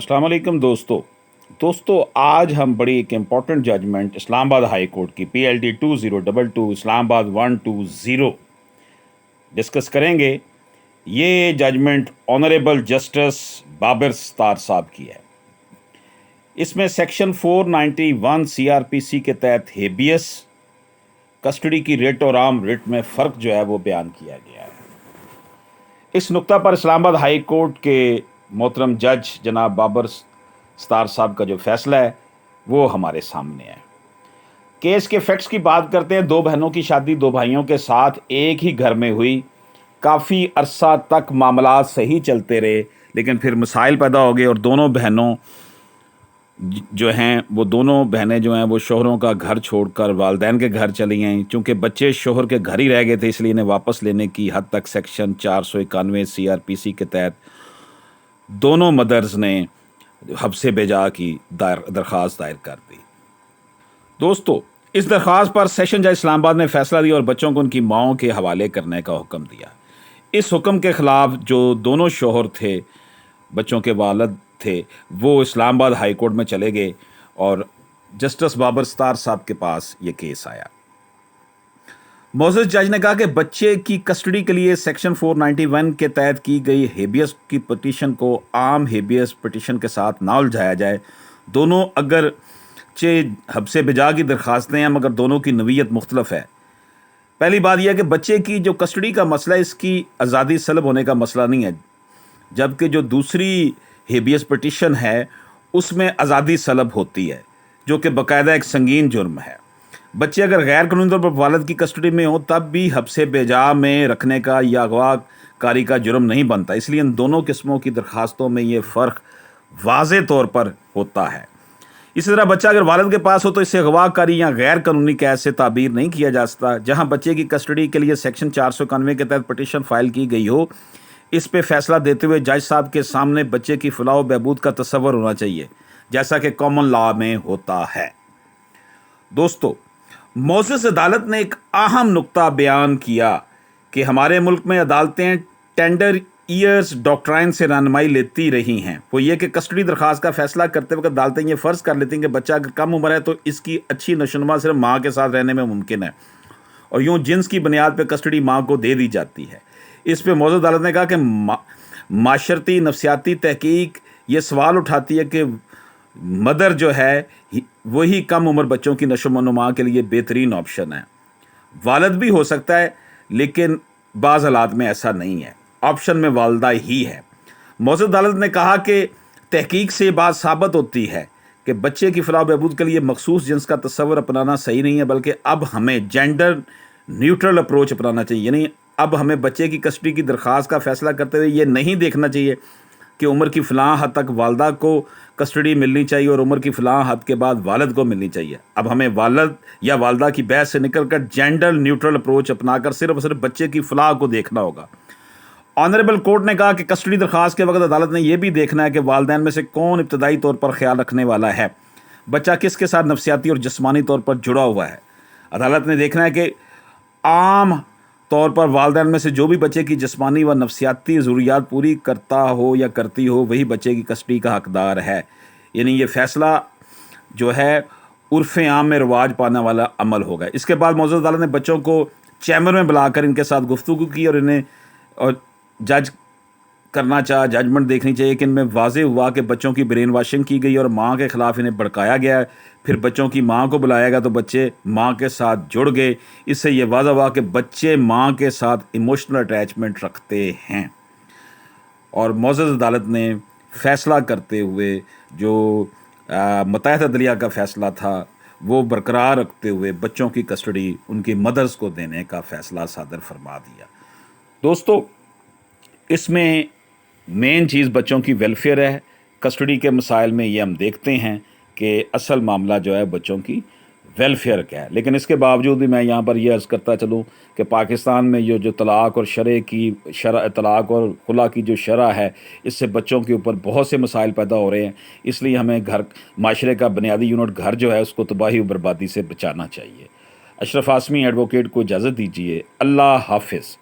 अस्सलाम वालेकुम दोस्तों आज हम बड़ी एक important judgement Islamabad high court की PLD 2022 इस्लामाबाद 120 डिस्कस करेंगे। ये judgement honourable justice Babar Sattar sahab की है। इसमें सेक्शन 491 CRPC के तहत हेबियस कस्टडी की रिट और आम रिट में फ़र्क जो है वो बयान किया गया है। इस नुक्ता पर इस्लामाबाद हाई कोर्ट के मोहतरम जज जनाब बाबर सत्तार साहब का जो फैसला है वो हमारे सामने है। केस के फैक्ट्स की बात करते हैं। दो बहनों की शादी दो भाइयों के साथ एक ही घर में हुई। काफ़ी अरसा तक मामला सही चलते रहे, लेकिन फिर मसाइल पैदा हो गए और दोनों बहनों जो हैं वो दोनों बहनें जो हैं वो शोहरों का घर छोड़कर वालदैन के घर चली गईं। चूँकि बच्चे शोहर के घर ही रह गए थे, इसलिए इन्हें वापस लेने की हद तक सेक्शन 491 CRPC के तहत दोनों मदर्स ने हब्से बेजा की दरख्वास्त दायर कर दी। दोस्तों, इस दरख्वास्त पर सेशन जज इस्लामाबाद ने फैसला दिया और बच्चों को उनकी माओं के हवाले करने का हुक्म दिया। इस हुक्म के ख़िलाफ़ जो दोनों शोहर थे, बच्चों के वालिद थे, वो इस्लामाबाद हाई कोर्ट में चले गए और जस्टिस बाबर सत्तार साहब के पास ये केस आया। मोअज़्ज़ज़ जज ने कहा कि बच्चे की कस्टडी के लिए सेक्शन 491 के तहत की गई हेबियस की पटिशन को आम हेबियस पटिशन के साथ ना उलझाया जाए। दोनों अगर हब्से बेजा की दरख्वास्तें हैं, मगर दोनों की नवीयत मुख्तलफ है। पहली बात यह है कि बच्चे की जो कस्टडी का मसला है, इसकी आज़ादी सलब होने का मसला नहीं है, जबकि जो दूसरी हेबियस पटिशन है उसमें आज़ादी सलब होती है, जो कि बाकायदा एक संगीन जुर्म है। बच्चे अगर गैर कानूनी तौर पर वालिद की कस्टडी में हो तब भी हब्से बेजा में रखने का या अगवा कारी का जुर्म नहीं बनता। इसलिए इन दोनों किस्मों की दरख्वास्तों में ये फ़र्क वाज़े तौर पर होता है। इसी तरह बच्चा अगर वालिद के पास हो तो इसे अगवा कारी या गैर कानूनी कैद से ताबीर नहीं किया जा सकता। जहाँ बच्चे की कस्टडी के लिए सेक्शन 491 के तहत पटिशन फाइल की गई हो, इस पे फैसला देते हुए जज साहब के सामने बच्चे की फलाह व बहबूद का तसव्वुर होना चाहिए, जैसा कि कॉमन लॉ में होता है। दोस्तों, मोअज़्ज़ज़ अदालत ने एक अहम नुक्ता बयान किया कि हमारे मुल्क में अदालतें टेंडर ईयर्स डॉक्ट्राइन से रहनुमाई लेती रही हैं। वो ये कि कस्टडी दरख्वास्त का फैसला करते वक्त अदालतें ये फ़र्ज़ कर लेती हैं कि बच्चा अगर कम उम्र है तो इसकी अच्छी नशोनुमा सिर्फ माँ के साथ रहने में मुमकिन है, और यूँ जिन्स की बुनियाद पर कस्टडी माँ को दे दी जाती है। इस पर मोअज़्ज़ज़ अदालत ने कहा कि माशरती नफसियाती तहकीक ये सवाल उठाती है कि मदर जो है वही कम उम्र बच्चों की नशोनुमा के लिए बेहतरीन ऑप्शन है। वालिद भी हो सकता है, लेकिन बाज़ हालात में ऐसा नहीं है, ऑप्शन में वालदा ही है। मोअज़्ज़ज़ अदालत ने कहा कि तहकीक से बात साबित होती है कि बच्चे की फलाह बहबूद के लिए मखसूस जिन्स का तस्वर अपनाना सही नहीं है, बल्कि अब हमें जेंडर न्यूट्रल अप्रोच अपनाना चाहिए। यानी अब हमें बच्चे की कस्टडी की दरख्वास्त का फैसला करते हुए ये नहीं देखना चाहिए कि उम्र की फ़लाँ हद तक वालदा को कस्टडी मिलनी चाहिए और उम्र की फ़लाँ हद के बाद वालिद को मिलनी चाहिए। अब हमें वालिद या वालदा की बहस से निकलकर जेंडर न्यूट्रल अप्रोच अपनाकर सिर्फ और सिर्फ बच्चे की फ़लाह को देखना होगा। ऑनरेबल कोर्ट ने कहा कि कस्टडी दरख्वास्त के वक्त अदालत ने यह भी देखना है कि वालिदैन में से कौन इब्तदाई तौर पर ख्याल रखने वाला है, बच्चा किसके साथ नफसियाती और जिस्मानी तौर पर जुड़ा हुआ है। अदालत ने देखना है कि आम तौर पर वालिदैन में से जो भी बच्चे की जिस्मानी व नफसियाती ज़रूरियात पूरी करता हो या करती हो वही बच्चे की कस्टडी का हकदार है। यानी ये फ़ैसला जो है उर्फ़ आम में रवाज पाने वाला अमल होगा। इसके बाद मोअज़्ज़ज़ अदालत ने बच्चों को चैम्बर में बुलाकर इनके साथ गुफ्तगू की और इन्हें और जज करना चाहा, जजमेंट देखनी चाहिए कि इनमें वाज़े हुआ कि बच्चों की ब्रेन वॉशिंग की गई और माँ के ख़िलाफ़ इन्हें भड़काया गया है। फिर बच्चों की माँ को बुलाया गया तो बच्चे माँ के साथ जुड़ गए। इससे ये वाज़ा हुआ कि बच्चे माँ के साथ इमोशनल अटैचमेंट रखते हैं। और मोअज़्ज़ज़ अदालत ने फ़ैसला करते हुए जो मुत्तहदा अदलिया का फ़ैसला था वो बरकरार रखते हुए बच्चों की कस्टडी उनकी मदर्स को देने का फ़ैसला सादर फरमा दिया। दोस्तों, इसमें मेन चीज़ बच्चों की वेलफेयर है। कस्टडी के मसाइल में ये हम देखते हैं कि असल मामला जो है बच्चों की वेलफेयर का है। लेकिन इसके बावजूद भी मैं यहाँ पर यह अर्ज़ करता चलूँ कि पाकिस्तान में जो तलाक़ और तलाक़ और खुला की जो शरह है, इससे बच्चों के ऊपर बहुत से मसाइल पैदा हो रहे हैं। इसलिए हमें माशरे का बुनियादी यूनिट घर जो है उसको तबाही और बर्बादी से बचाना चाहिए। अशरफ आसमी एडवोकेट को इजाज़त दीजिए। अल्लाह हाफ़िज़।